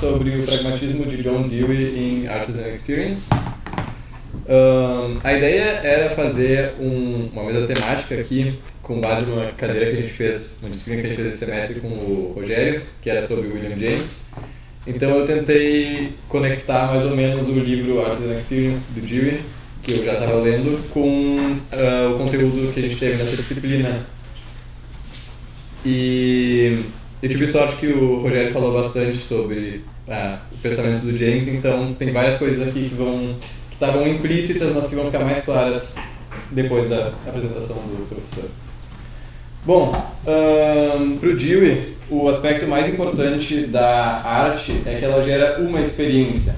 sobre o pragmatismo de John Dewey em Artisan Experience. A ideia era fazer uma mesa temática aqui, com base numa cadeira que a gente fez, uma disciplina que a gente fez esse semestre com o Rogério, que era sobre William James. Então eu tentei conectar mais ou menos o livro Artisan Experience do Dewey, que eu já estava lendo, com o conteúdo que a gente teve nessa disciplina. E eu tive sorte que o Rogério falou bastante sobre o pensamento do James, então tem várias coisas aqui que estavam implícitas, mas que vão ficar mais claras depois da apresentação do professor. Bom, para o Dewey, o aspecto mais importante da arte é que ela gera uma experiência.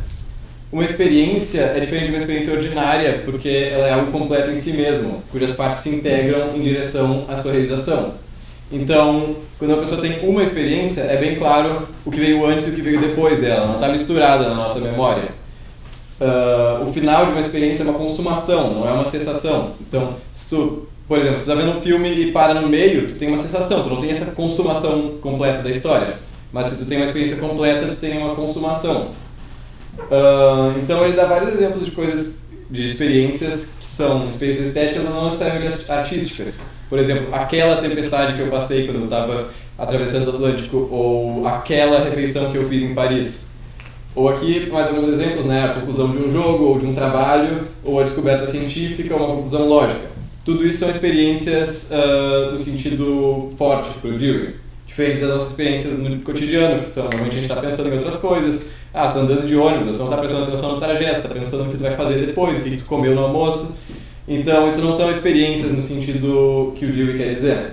Uma experiência é diferente de uma experiência ordinária, porque ela é algo completo em si mesmo, cujas partes se integram em direção à sua realização. Então, quando uma pessoa tem uma experiência, é bem claro o que veio antes e o que veio depois dela, não está misturada na nossa memória. O final de uma experiência é uma consumação, não é uma cessação. Então, por exemplo, se tu está vendo um filme e para no meio, tu tem uma cessação, tu não tem essa consumação completa da história. Mas se tu tem uma experiência completa, tu tem uma consumação. Então ele dá vários exemplos de coisas, de experiências que são experiências estéticas, mas não necessariamente artísticas. Por exemplo, aquela tempestade que eu passei quando eu estava atravessando o Atlântico, ou aquela refeição que eu fiz em Paris. Ou aqui, mais alguns exemplos, né? A conclusão de um jogo, ou de um trabalho, ou a descoberta científica, ou uma conclusão lógica. Tudo isso são experiências no sentido forte para o Dewey. Diferente das nossas experiências no cotidiano, que são, normalmente a gente está pensando em outras coisas. Tu está andando de ônibus, você não está prestando atenção no trajeto, está pensando no que tu vai fazer depois, o que tu comeu no almoço. Então, isso não são experiências no sentido que o Dewey quer dizer.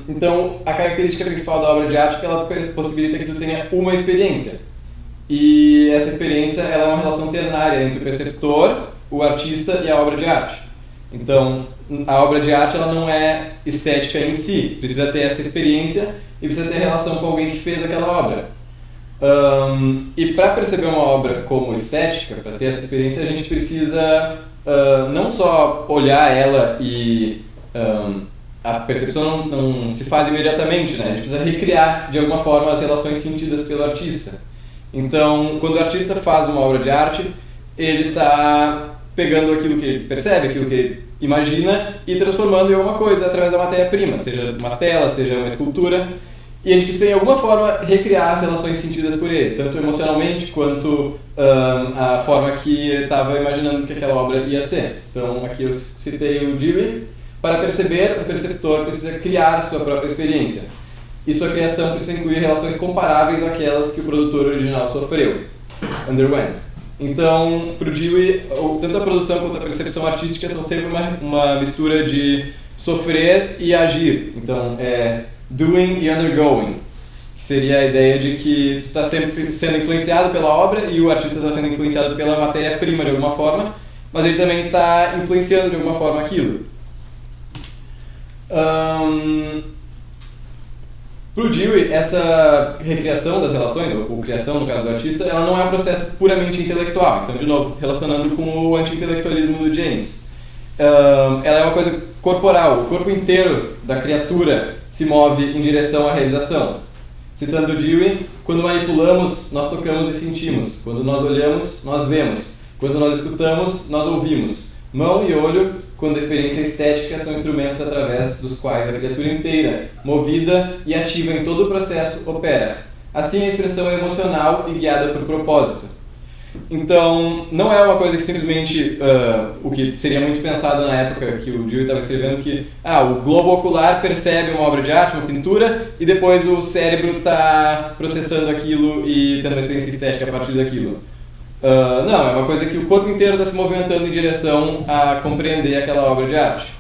Então, a característica principal da obra de arte é que ela possibilita que tu tenha uma experiência. E essa experiência ela é uma relação ternária entre o perceptor, o artista e a obra de arte. Então, a obra de arte ela não é estética em si, precisa ter essa experiência e precisa ter relação com alguém que fez aquela obra. E para perceber uma obra como estética, para ter essa experiência, a gente precisa não só olhar ela e a percepção não se faz imediatamente, né? A gente precisa recriar de alguma forma as relações sentidas pelo artista. Então, quando o artista faz uma obra de arte, ele está pegando aquilo que ele percebe, aquilo que ele imagina e transformando em alguma coisa através da matéria-prima, seja uma tela, seja uma escultura. E a gente precisa, de alguma forma, recriar as relações sentidas por ele, tanto emocionalmente quanto a forma que ele estava imaginando que aquela obra ia ser. Então, aqui eu citei o Dewey. Para perceber, o perceptor precisa criar sua própria experiência. E sua criação precisa incluir relações comparáveis àquelas que o produtor original sofreu, underwent. Então, para o Dewey, tanto a produção quanto a percepção artística são sempre uma mistura de sofrer e agir. Então, é doing e undergoing, que seria a ideia de que tu está sempre sendo influenciado pela obra e o artista está sendo influenciado pela matéria-prima de alguma forma, mas ele também está influenciando de alguma forma aquilo. Para o Dewey, essa recriação das relações, ou criação no caso do artista, ela não é um processo puramente intelectual. Então, de novo, relacionando com o anti-intelectualismo do James. Ela é uma coisa corporal, o corpo inteiro da criatura se move em direção à realização. Citando o Dewey, quando manipulamos, nós tocamos e sentimos. Quando nós olhamos, nós vemos. Quando nós escutamos, nós ouvimos. Mão e olho, quando a experiência estética são instrumentos através dos quais a criatura inteira, movida e ativa em todo o processo, opera. Assim, a expressão é emocional e guiada por propósito. Então, não é uma coisa que simplesmente, o que seria muito pensado na época que o Dewey estava escrevendo, que o globo ocular percebe uma obra de arte, uma pintura, e depois o cérebro está processando aquilo e tendo uma experiência estética a partir daquilo. Não, é uma coisa que o corpo inteiro está se movimentando em direção a compreender aquela obra de arte.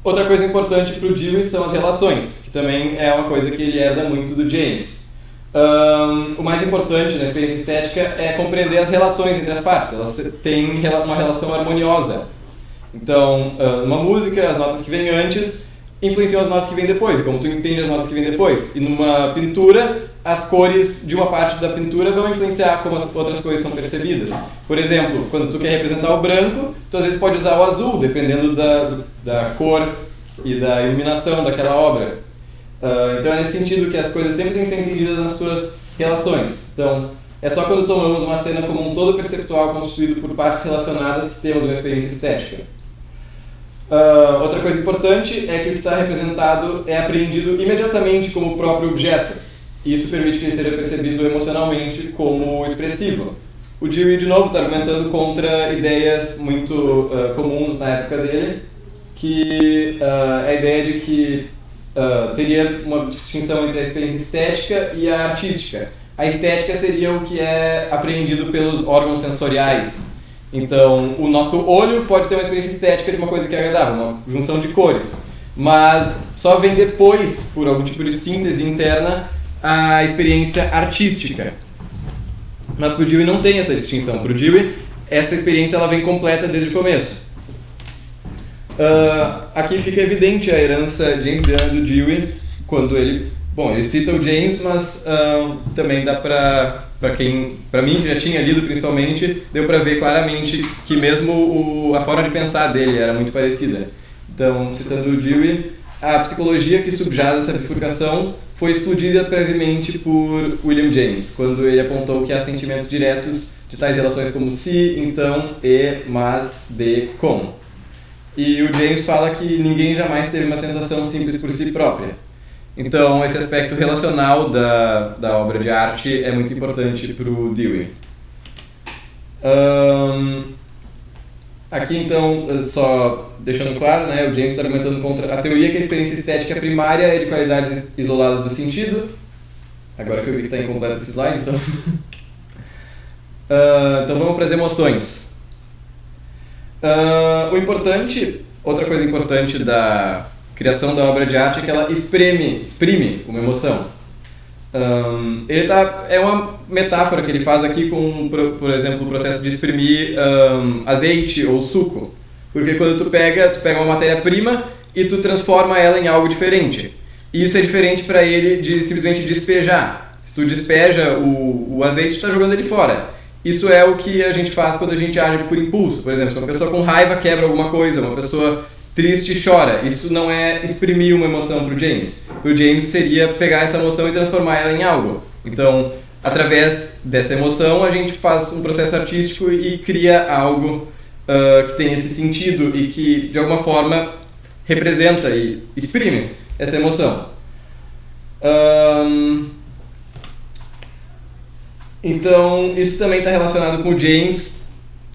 Outra coisa importante para o Dewey são as relações, que também é uma coisa que ele herda muito do James. O mais importante na experiência estética é compreender as relações entre as partes. Elas têm uma relação harmoniosa. Então, numa música, as notas que vêm antes influenciam as notas que vêm depois, e como tu entende as notas que vêm depois. E numa pintura, as cores de uma parte da pintura vão influenciar como as outras cores são percebidas. Por exemplo, quando tu quer representar o branco, tu às vezes pode usar o azul, dependendo da cor e da iluminação daquela obra. Então é nesse sentido que as coisas sempre têm que ser entendidas nas suas relações. Então, é só quando tomamos uma cena como um todo perceptual constituído por partes relacionadas que temos uma experiência estética. Outra coisa importante é que o que está representado é apreendido imediatamente como o próprio objeto. E isso permite que ele seja percebido emocionalmente como expressivo. O Dewey, de novo, está argumentando contra ideias muito comuns na época dele, que a ideia de que teria uma distinção entre a experiência estética e a artística. A estética seria o que é apreendido pelos órgãos sensoriais. Então, o nosso olho pode ter uma experiência estética de uma coisa que é agradável, uma junção de cores. Mas só vem depois, por algum tipo de síntese interna, a experiência artística. Mas para o Dewey não tem essa distinção. Para o Dewey, essa experiência ela vem completa desde o começo. Aqui fica evidente a herança jamesiana do Dewey, quando ele cita o James, mas também dá para mim, que já tinha lido principalmente, deu para ver claramente que mesmo a forma de pensar dele era muito parecida. Então, citando o Dewey, a psicologia que subjaz essa bifurcação foi explodida previamente por William James, quando ele apontou que há sentimentos diretos de tais relações como se, então, e, mas, de, com. E o James fala que ninguém jamais teve uma sensação simples por si própria. Então, esse aspecto relacional da obra de arte é muito importante para o Dewey. Aqui, então, só deixando claro, né, o James está argumentando contra a teoria que a experiência estética primária é de qualidades isoladas do sentido. Agora que eu vi que está incompleto esse slide, então... então vamos para as emoções. Outra coisa importante da criação da obra de arte é que ela exprime uma emoção. É uma metáfora que ele faz aqui com, por exemplo, o processo de exprimir azeite ou suco. Porque quando tu pega uma matéria-prima e tu transforma ela em algo diferente. E isso é diferente para ele de simplesmente despejar. Se tu despeja o azeite, tu está jogando ele fora. Isso é o que a gente faz quando a gente age por impulso. Por exemplo, se uma pessoa com raiva quebra alguma coisa, uma pessoa triste chora. Isso não é exprimir uma emoção para o James. Para o James seria pegar essa emoção e transformar ela em algo. Então, através dessa emoção, a gente faz um processo artístico e cria algo que tem esse sentido e que, de alguma forma, representa e exprime essa emoção. Então, isso também está relacionado com o James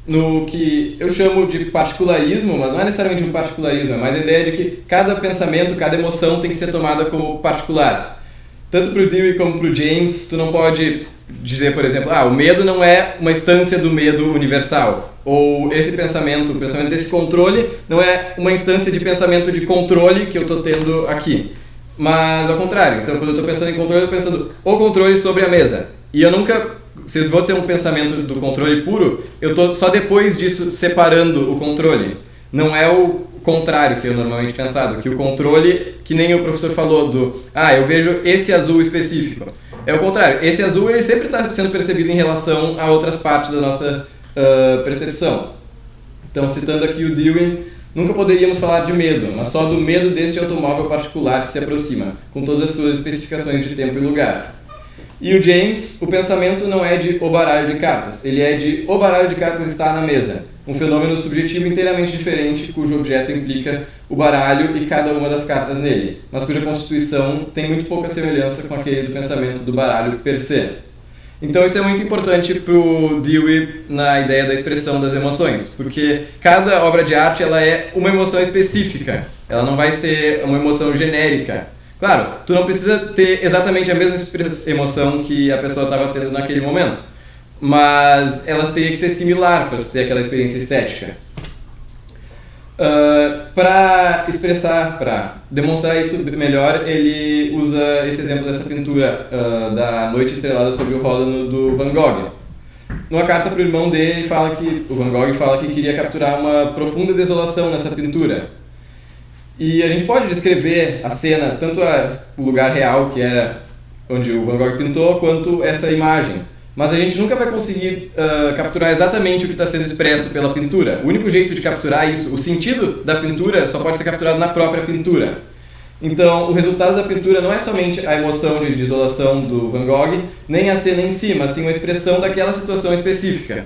no que eu chamo de particularismo, mas não é necessariamente um particularismo, é mais a ideia de que cada pensamento, cada emoção tem que ser tomada como particular. Tanto para o Dewey como para o James, tu não pode dizer, por exemplo, o medo não é uma instância do medo universal, ou esse pensamento, o pensamento desse controle, não é uma instância de pensamento de controle que eu estou tendo aqui. Mas ao contrário, então quando eu estou pensando em controle, eu estou pensando o controle sobre a mesa. E eu nunca, se eu vou ter um pensamento do controle puro, eu estou só depois disso separando o controle. Não é o contrário que eu normalmente pensado, que o controle, que nem o professor falou eu vejo esse azul específico. É o contrário, esse azul ele sempre está sendo percebido em relação a outras partes da nossa percepção. Então, citando aqui o Dewey, nunca poderíamos falar de medo, mas só do medo deste automóvel particular que se aproxima, com todas as suas especificações de tempo e lugar. E o James, o pensamento não é de o baralho de cartas, ele é de o baralho de cartas está na mesa, um fenômeno subjetivo inteiramente diferente cujo objeto implica o baralho e cada uma das cartas nele, mas cuja constituição tem muito pouca semelhança com aquele do pensamento do baralho per se. Então isso é muito importante para o Dewey na ideia da expressão das emoções, porque cada obra de arte ela é uma emoção específica, ela não vai ser uma emoção genérica. Claro, tu não precisa ter exatamente a mesma emoção que a pessoa estava tendo naquele momento, mas ela teria que ser similar para tu ter aquela experiência estética. Para demonstrar isso melhor, ele usa esse exemplo dessa pintura da Noite Estrelada sobre o Ródano do Van Gogh. Numa carta para o irmão dele, o Van Gogh fala que queria capturar uma profunda desolação nessa pintura. E a gente pode descrever a cena, tanto o lugar real, que era onde o Van Gogh pintou, quanto essa imagem. Mas a gente nunca vai conseguir capturar exatamente o que está sendo expresso pela pintura. O único jeito de capturar isso, o sentido da pintura, só pode ser capturado na própria pintura. Então, o resultado da pintura não é somente a emoção de desolação do Van Gogh, nem a cena em si, mas sim uma expressão daquela situação específica.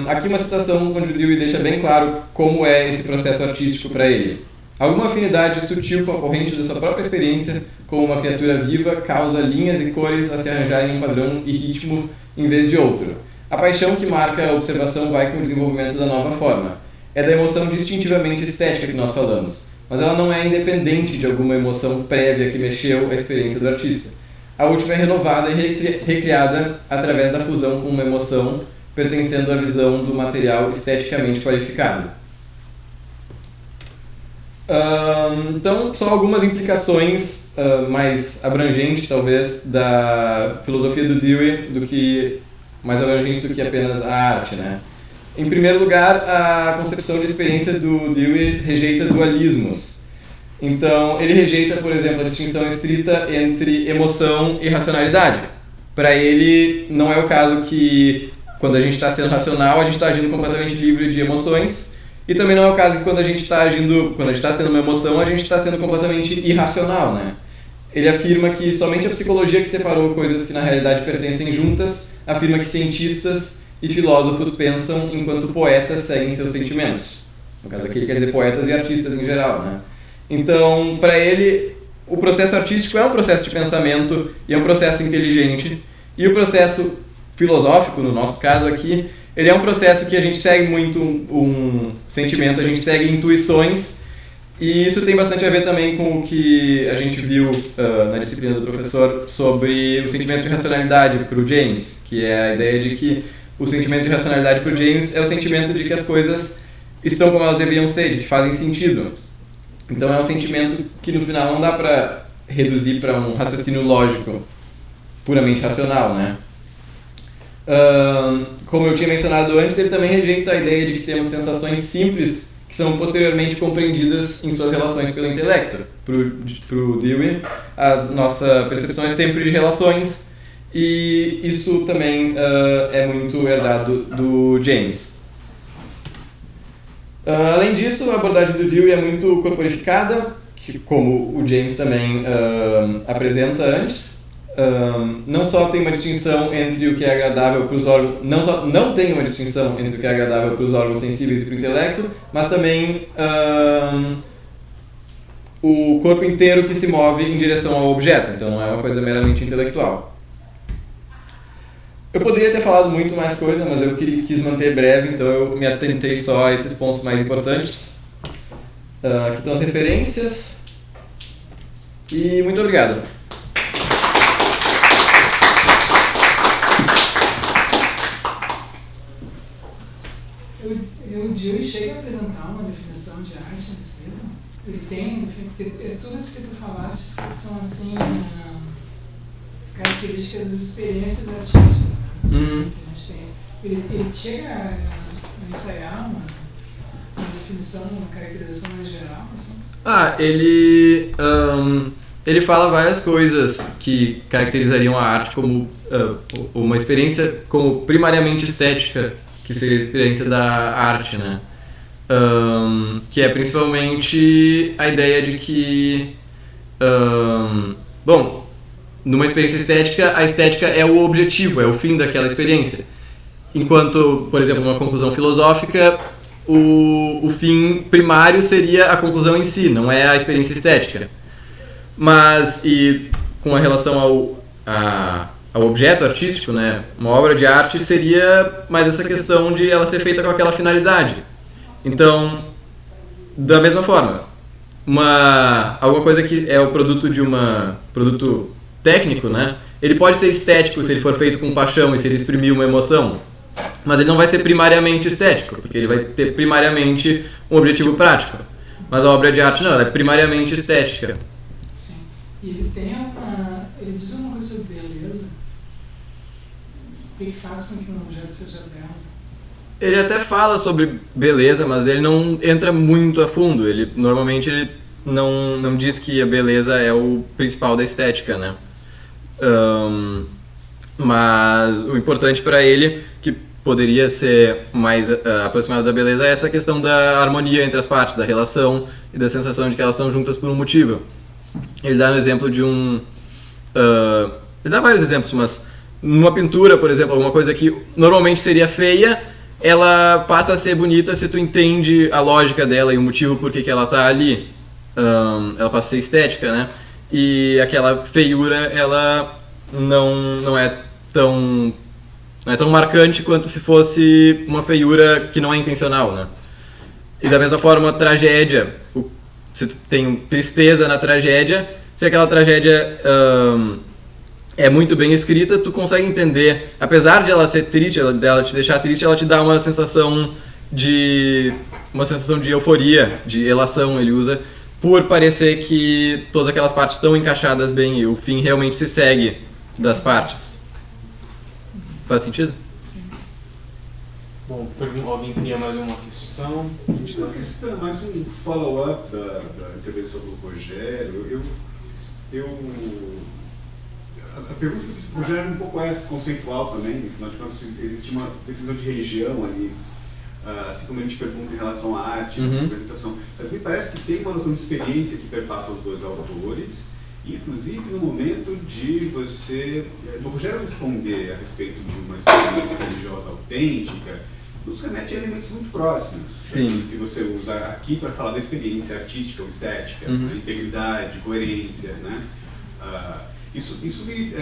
Aqui uma citação onde o Dewey deixa bem claro como é esse processo artístico para ele. Alguma afinidade sutil com a corrente da sua própria experiência, como uma criatura viva, causa linhas e cores a se arranjarem em um padrão e ritmo em vez de outro. A paixão que marca a observação vai com o desenvolvimento da nova forma. É da emoção distintivamente estética que nós falamos, mas ela não é independente de alguma emoção prévia que mexeu a experiência do artista. A última é renovada e recriada através da fusão com uma emoção pertencendo à visão do material esteticamente qualificado. Então, só algumas implicações mais abrangentes, talvez, da filosofia do Dewey, mais abrangentes do que apenas a arte, né? Em primeiro lugar, a concepção de experiência do Dewey rejeita dualismos. Então, ele rejeita, por exemplo, a distinção estrita entre emoção e racionalidade. Para ele, não é o caso que, quando a gente está sendo racional, a gente está agindo completamente livre de emoções, e também não é o caso que quando a gente está tendo uma emoção, a gente está sendo completamente irracional, né? Ele afirma que somente a psicologia que separou coisas que na realidade pertencem juntas, afirma que cientistas e filósofos pensam enquanto poetas seguem seus sentimentos. No caso aqui ele quer dizer poetas e artistas em geral, né? Então, para ele, o processo artístico é um processo de pensamento e é um processo inteligente, e o processo filosófico, no nosso caso aqui, ele é um processo que a gente segue muito um sentimento, a gente segue intuições, e isso tem bastante a ver também com o que a gente viu na disciplina do professor sobre o sentimento de racionalidade para o James, que é a ideia de que o sentimento de racionalidade para o James é o sentimento de que as coisas estão como elas deveriam ser, de que fazem sentido. Então é um sentimento que no final não dá para reduzir para um raciocínio lógico, puramente racional, né? Como eu tinha mencionado antes, ele também rejeita a ideia de que temos sensações simples que são posteriormente compreendidas em suas relações pelo intelecto. Para o Dewey, a nossa percepção é sempre de relações, e isso também é muito herdado do James. Além disso, a abordagem do Dewey é muito corporificada, como o James também apresenta antes. Não só tem uma distinção entre o que é agradável para os órgãos, não tem uma distinção entre o que é agradável para os órgãos sensíveis e para o intelecto, mas também o corpo inteiro que se move em direção ao objeto, então não é uma coisa meramente intelectual. Eu poderia ter falado muito mais coisa, mas eu quis manter breve, então eu me atentei só a esses pontos mais importantes. Aqui estão as referências, e muito obrigado. O Dewey chega a apresentar uma definição de arte nesse livro. Ele tem, tudo isso que tu falaste são assim características das experiências artísticas, né? Que a gente tem. Ele chega a ensaiar uma definição, uma caracterização mais geral, assim? Ele fala várias coisas que caracterizariam a arte como uma experiência como primariamente estética, que seria a experiência da arte, né? Que é principalmente a ideia de que, numa experiência estética, a estética é o objetivo, é o fim daquela experiência. Enquanto, por exemplo, numa conclusão filosófica, o fim primário seria a conclusão em si, não é a experiência estética. Mas, e com a relação ao objeto artístico, né, uma obra de arte seria mais essa questão de ela ser feita com aquela finalidade. Então, da mesma forma, alguma coisa que é o produto de produto técnico, né, ele pode ser estético se ele for feito com paixão e se ele exprimir uma emoção, mas ele não vai ser primariamente estético, porque ele vai ter primariamente um objetivo prático. Mas a obra de arte não, ela é primariamente estética. Sim. E ele diz uma coisa sobre beleza. O que faz com que um objeto seja belo? Ele até fala sobre beleza, mas ele não entra muito a fundo. Normalmente ele não diz que a beleza é o principal da estética, né? Mas o importante para ele, que poderia ser mais aproximado da beleza é essa questão da harmonia entre as partes, da relação e da sensação de que elas estão juntas por um motivo. Ele dá um exemplo de ele dá vários exemplos, mas numa pintura, por exemplo, alguma coisa que normalmente seria feia, ela passa a ser bonita se tu entende a lógica dela e o motivo por que ela está ali. Ela passa a ser estética, né? E aquela feiura, ela não é tão marcante quanto se fosse uma feiura que não é intencional, né? E da mesma forma, a tragédia, se tu tem tristeza na tragédia, se aquela tragédia é muito bem escrita, tu consegue entender, apesar de ela ser triste, dela te deixar triste, ela te dá uma sensação de euforia, de elação, ele usa, por parecer que todas aquelas partes estão encaixadas bem e o fim realmente se segue das partes. Faz sentido? Sim. Bom, alguém teria mais uma questão? Uma questão, mais um follow-up da intervenção do Rogério. A pergunta que eu fiz para o Rogério é um pouco essa, conceitual também, afinal de contas existe uma definição de região ali, assim como a gente pergunta em relação à arte, à interpretação, mas me parece que tem uma noção de experiência que perpassa os dois autores, inclusive no momento de você, do Rogério responder a respeito de uma experiência religiosa autêntica, nos remete a elementos muito próximos. Sim. Que você usa aqui para falar da experiência artística ou estética, né? Integridade, coerência, né? Isso me,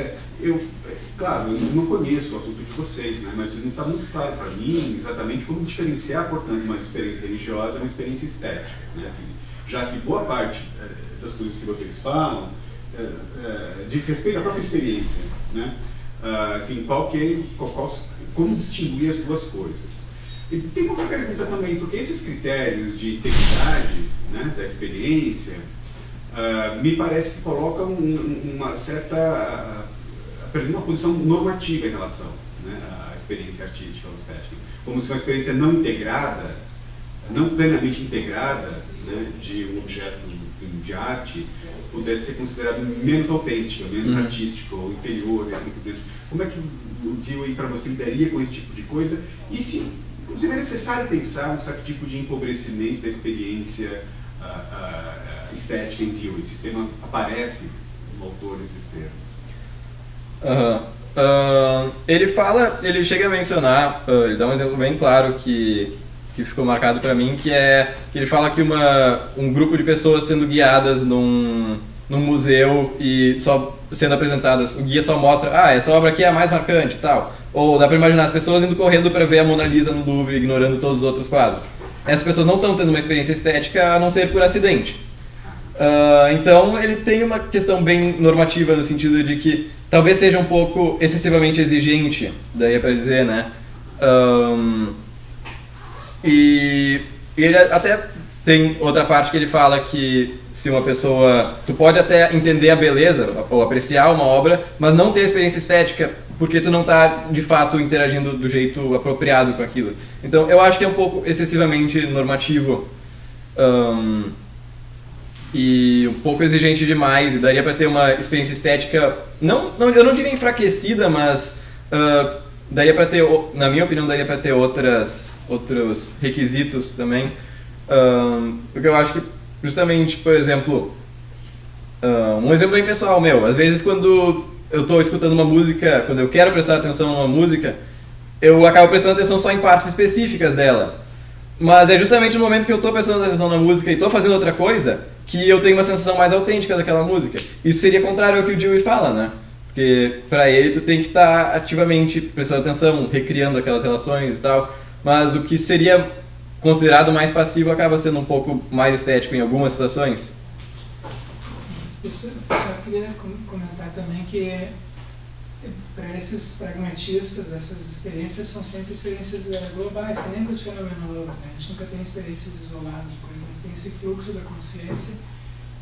claro, eu não conheço o assunto de vocês, né? Mas não está muito claro para mim exatamente como diferenciar, portanto, uma experiência religiosa de uma experiência estética, né? Já que boa parte das coisas que vocês falam diz respeito à própria experiência, né? Enfim, como distinguir as duas coisas? E tem uma outra pergunta também, porque esses critérios de integridade, né, da experiência, me parece que colocam uma certa, uma posição normativa em relação, né, à experiência artística ou estética, como se uma experiência não integrada, não plenamente integrada, né, de um objeto de arte pudesse ser considerado menos autêntica, menos artístico ou inferior, assim por diante. Como é que o Dewey para você lidaria com esse tipo de coisa? E se, inclusive, é necessário pensar um certo tipo de empobrecimento da experiência estética em Dewey? Esse tema aparece no autor desses termos. Ele chega a mencionar, ele dá um exemplo bem claro que ficou marcado para mim, que ele fala que um grupo de pessoas sendo guiadas num museu e só sendo apresentadas, o guia só mostra, essa obra aqui é a mais marcante e tal. Ou dá para imaginar as pessoas indo correndo para ver a Mona Lisa no Louvre, ignorando todos os outros quadros. Essas pessoas não estão tendo uma experiência estética a não ser por acidente. Então ele tem uma questão bem normativa no sentido de que talvez seja um pouco excessivamente exigente, daí é para dizer, né? E ele até tem outra parte que ele fala que se uma pessoa... Tu pode até entender a beleza ou apreciar uma obra, mas não ter a experiência estética porque tu não está, de fato, interagindo do jeito apropriado com aquilo. Então, eu acho que é um pouco excessivamente normativo e um pouco exigente demais, e daria para ter uma experiência estética, eu não diria enfraquecida, mas... daria para ter, na minha opinião, daria para ter outros requisitos também, porque eu acho que justamente, por exemplo, um exemplo bem pessoal meu, às vezes quando eu estou escutando uma música, quando eu quero prestar atenção numa música, eu acabo prestando atenção só em partes específicas dela, mas é justamente no momento que eu estou prestando atenção na música e estou fazendo outra coisa, que eu tenho uma sensação mais autêntica daquela música. Isso seria contrário ao que o Dewey fala, né? Porque para ele tu tem que estar ativamente prestando atenção, recriando aquelas relações e tal, mas o que seria considerado mais passivo acaba sendo um pouco mais estético em algumas situações. Eu só queria comentar também que para esses pragmatistas, essas experiências são sempre experiências globais, que nem para os fenomenólogos, né? A gente nunca tem experiências isoladas de coisas, mas tem esse fluxo da consciência.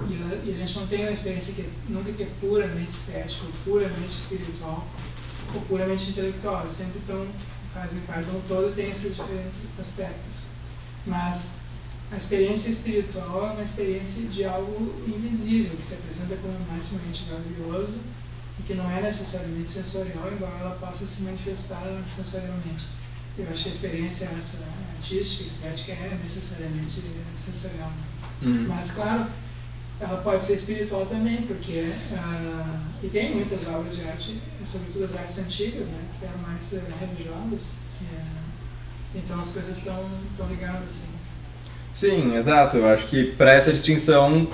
E a gente não tem uma experiência nunca que é puramente estética, ou puramente espiritual, ou puramente intelectual. Elas sempre fazem parte de um todo e tem esses diferentes aspectos. Mas a experiência espiritual é uma experiência de algo invisível, que se apresenta como maximamente valioso e que não é necessariamente sensorial, embora ela possa se manifestar sensorialmente. eu acho que a experiência essa artística, estética é necessariamente sensorial. Mas, claro, ela pode ser espiritual também, porque e tem muitas obras de arte, sobretudo as artes antigas, né, que eram mais religiosas, então as coisas estão ligadas assim. Sim, exato. Eu acho que para essa distinção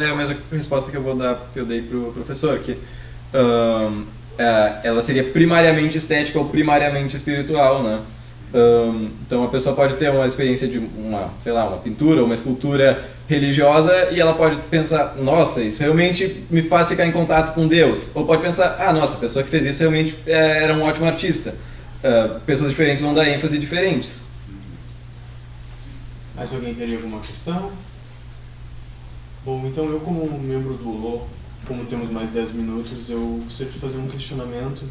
é a mesma resposta que eu dei pro professor, que ela seria primariamente estética ou primariamente espiritual, né? Então a pessoa pode ter uma experiência de uma pintura, uma escultura religiosa e ela pode pensar, nossa, isso realmente me faz ficar em contato com Deus. Ou pode pensar, nossa, a pessoa que fez isso realmente era um ótimo artista. Pessoas diferentes vão dar ênfase diferentes. Mas alguém teria alguma questão? Bom, então eu como membro do ULO, como temos mais 10 minutos, eu gostaria de fazer um questionamento.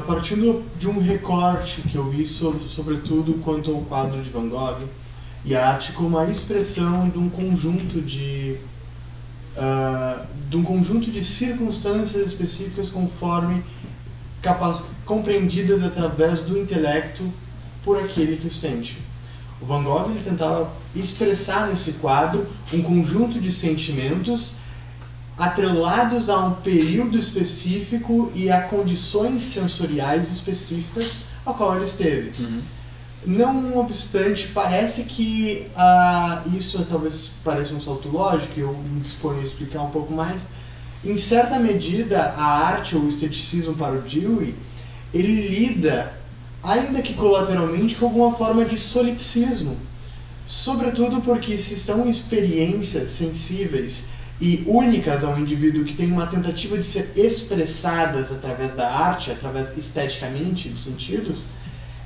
Partindo de um recorte que eu vi sobretudo quanto ao quadro de Van Gogh e a arte como a expressão de um conjunto de circunstâncias específicas conforme compreendidas através do intelecto por aquele que o sente. O Van Gogh ele tentava expressar nesse quadro um conjunto de sentimentos atrelados a um período específico e a condições sensoriais específicas ao qual ele esteve. Não obstante, parece que isso talvez pareça um salto lógico, eu me disponho a explicar um pouco mais. Em certa medida, a arte ou o esteticismo para o Dewey, ele lida, ainda que colateralmente, com alguma forma de solipsismo. Sobretudo porque se são experiências sensíveis e únicas ao indivíduo que tem uma tentativa de ser expressadas através da arte, através esteticamente dos sentidos,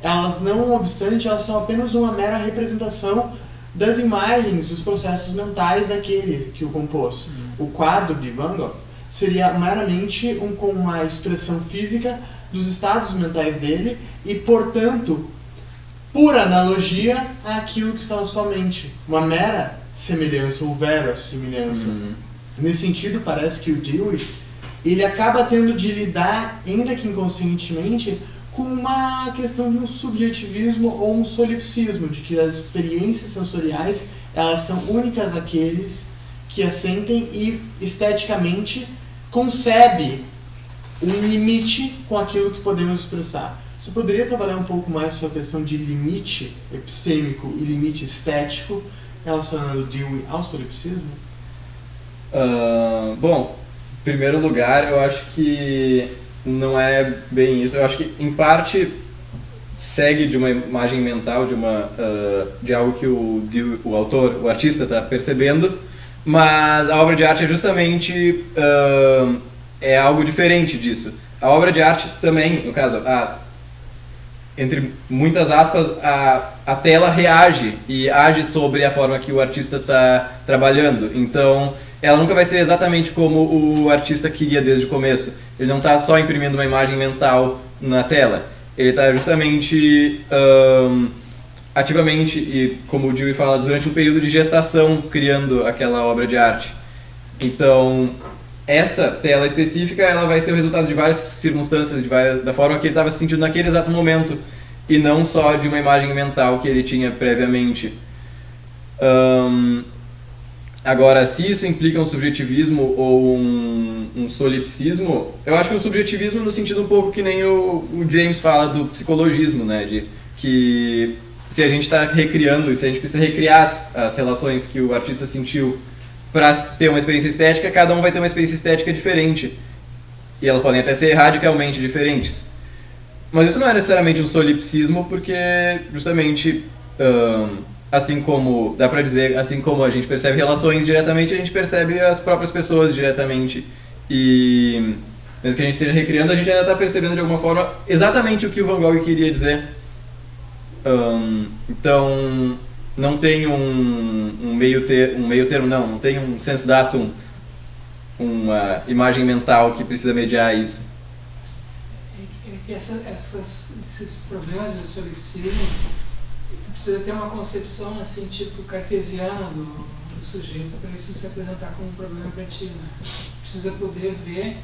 elas não obstante, elas são apenas uma mera representação das imagens, dos processos mentais daquele que o compôs. O quadro de Van Gogh seria meramente uma expressão física dos estados mentais dele e, portanto, por analogia àquilo que está na sua mente. Uma mera semelhança ou verossimilhança. Nesse sentido, parece que o Dewey ele acaba tendo de lidar, ainda que inconscientemente, com uma questão de um subjetivismo ou um solipsismo, de que as experiências sensoriais elas são únicas àqueles que as sentem e, esteticamente, concebe um limite com aquilo que podemos expressar. Você poderia trabalhar um pouco mais sobre a questão de limite epistêmico e limite estético relacionando o Dewey ao solipsismo? Bom, em primeiro lugar, eu acho que não é bem isso. Eu acho que, em parte, segue de uma imagem mental, de algo que o autor, o artista, está percebendo, mas a obra de arte é justamente é algo diferente disso. A obra de arte também, no caso, entre muitas aspas, a tela reage e age sobre a forma que o artista está trabalhando. Então, ela nunca vai ser exatamente como o artista queria desde o começo. Ele não está só imprimindo uma imagem mental na tela. Ele está justamente, ativamente, e como o Dewey fala, durante um período de gestação, criando aquela obra de arte. Então, essa tela específica ela vai ser o resultado de várias circunstâncias, da forma que ele estava se sentindo naquele exato momento, e não só de uma imagem mental que ele tinha previamente. Agora, se isso implica um subjetivismo ou um solipsismo, eu acho que um subjetivismo no sentido um pouco que nem o James fala do psicologismo, né? De que se a gente está recriando, e se a gente precisa recriar as relações que o artista sentiu para ter uma experiência estética, cada um vai ter uma experiência estética diferente. E elas podem até ser radicalmente diferentes. Mas isso não é necessariamente um solipsismo, porque justamente... assim como, dá pra dizer, assim como a gente percebe relações diretamente, a gente percebe as próprias pessoas diretamente. E mesmo que a gente esteja recriando, a gente ainda está percebendo de alguma forma exatamente o que o Van Gogh queria dizer. Então, não tem um meio termo, não tem um sense datum, uma imagem mental que precisa mediar isso. Esses problemas de solipsismo, tu precisa ter uma concepção assim, tipo cartesiana do sujeito para isso se apresentar como um problema para ti, né? Precisa poder ver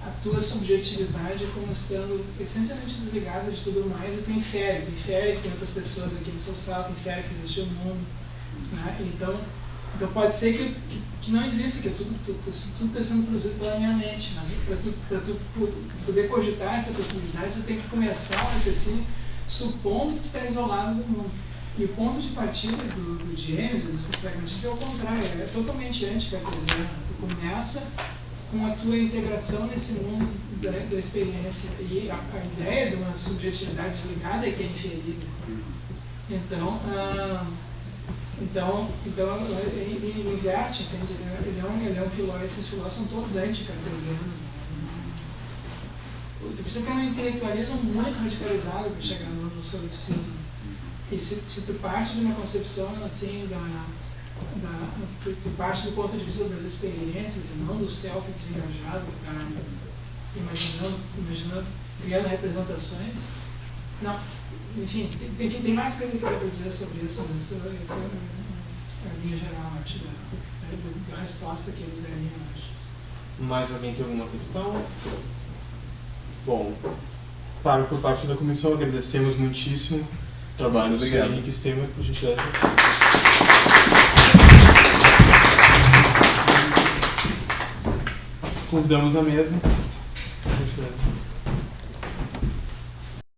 a tua subjetividade como estando essencialmente desligada de tudo mais, e tu infere que tem outras pessoas aqui nessa sala, tu infere que existe o mundo, né? Então pode ser que não exista, que tudo está sendo produzido pela minha mente, mas para tu poder cogitar essa possibilidade, tu tem que começar o raciocínio supondo que tu está isolado do mundo. E o ponto de partida do James, dos pragmatistas, é o contrário, é totalmente anti-cartesiano. Tu começa com a tua integração nesse mundo da experiência, e a ideia de uma subjetividade desligada é que é inferida. Então ele inverte, entende? Ele é um filósofo, esses filósofos são todos anti-cartesianos. Tu precisa ter um intelectualismo muito radicalizado para chegar no solipsismo. E se tu parte de uma concepção assim, tu parte do ponto de vista das experiências e não do self desengajado, imaginando, criando representações, não. Enfim, tem mais coisa que eu quero dizer sobre isso, mas essa é a linha geral, acho, da resposta que eles dariam, acho. Mais alguém tem alguma questão? Bom, por parte da comissão, agradecemos muitíssimo o trabalho do Sr. Henrique Stemmer, por gentileza. Convidamos a mesa.